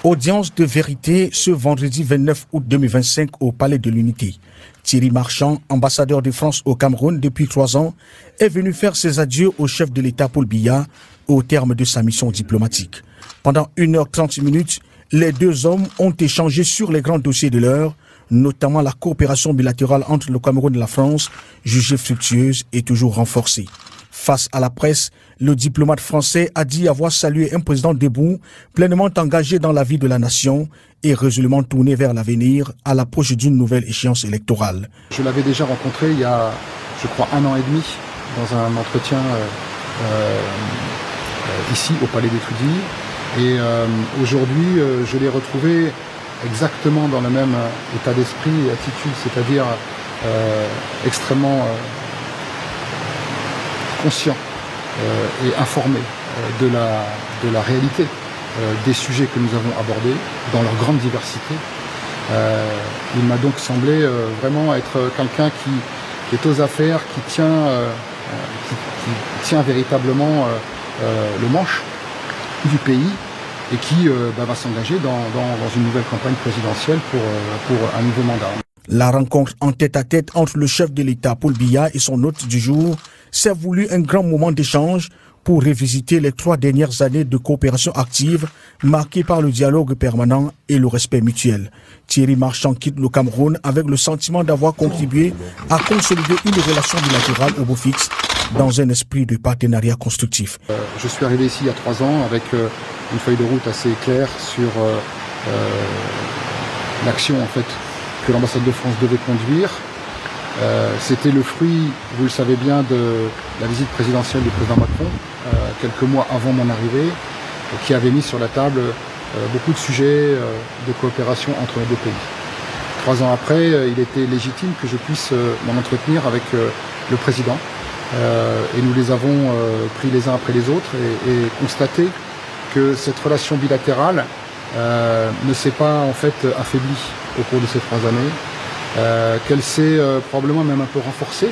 Audience de vérité ce vendredi 29 août 2025 au Palais de l'Unité. Thierry Marchand, ambassadeur de France au Cameroun depuis 3 ans, est venu faire ses adieux au chef de l'État Paul Biya au terme de sa mission diplomatique. Pendant 1h30, les deux hommes ont échangé sur les grands dossiers de l'heure, notamment la coopération bilatérale entre le Cameroun et la France, jugée fructueuse et toujours renforcée. Face à la presse, le diplomate français a dit avoir salué un président debout, pleinement engagé dans la vie de la nation et résolument tourné vers l'avenir à l'approche d'une nouvelle échéance électorale. Je l'avais déjà rencontré il y a, je crois, 1 an et demi dans un entretien ici au Palais des Toudis. Et aujourd'hui, je l'ai retrouvé exactement dans le même état d'esprit et attitude, c'est-à-dire extrêmement conscient et informé de la réalité des sujets que nous avons abordés dans leur grande diversité. Il m'a donc semblé vraiment être quelqu'un qui est aux affaires, qui tient véritablement le manche du pays et qui va s'engager dans une nouvelle campagne présidentielle pour un nouveau mandat. La rencontre en tête-à-tête entre le chef de l'État, Paul Biya, et son hôte du jour s'est voulu un grand moment d'échange pour revisiter les 3 dernières années de coopération active marquées par le dialogue permanent et le respect mutuel. Thierry Marchand quitte le Cameroun avec le sentiment d'avoir contribué à consolider une relation bilatérale au beau fixe dans un esprit de partenariat constructif. Je suis arrivé ici il y a 3 ans avec une feuille de route assez claire sur l'action en fait que l'ambassade de France devait conduire. C'était le fruit, vous le savez bien, de la visite présidentielle du président Macron, quelques mois avant mon arrivée, qui avait mis sur la table beaucoup de sujets de coopération entre les deux pays. 3 ans après, il était légitime que je puisse m'en entretenir avec le président. Et nous les avons pris les uns après les autres et constaté que cette relation bilatérale ne s'est pas en fait affaiblie au cours de ces 3 années, qu'elle s'est probablement même un peu renforcée.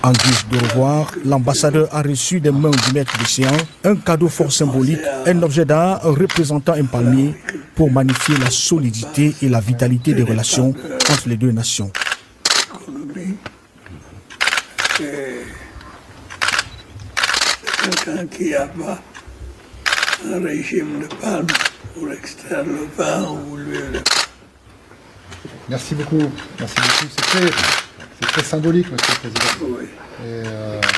En guise de revoir, l'ambassadeur a reçu des mains du maître du séant un cadeau fort symbolique, un objet d'art représentant un palmier pour magnifier la solidité et la vitalité des relations entre les deux nations. Quelqu'un qui n'a pas un régime de palme pour extraire le vin ou l'huile. Merci beaucoup. Merci beaucoup. C'est très symbolique, Monsieur le Président. Oui.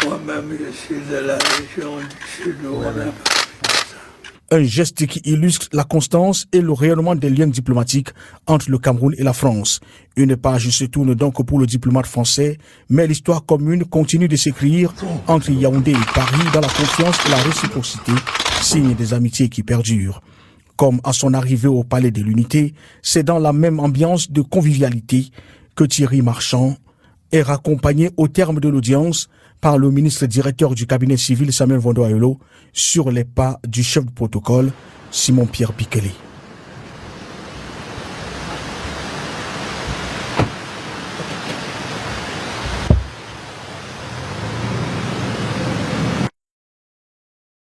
Moi-même, je suis de la région du Sud où on a un geste qui illustre la constance et le rayonnement des liens diplomatiques entre le Cameroun et la France. Une page se tourne donc pour le diplomate français, mais l'histoire commune continue de s'écrire entre Yaoundé et Paris dans la confiance et la réciprocité, signe des amitiés qui perdurent. Comme à son arrivée au Palais de l'Unité, c'est dans la même ambiance de convivialité que Thierry Marchand est raccompagné au terme de l'audience par le ministre directeur du cabinet civil Samuel Vondo Ayolo sur les pas du chef de protocole Simon Pierre Pikele.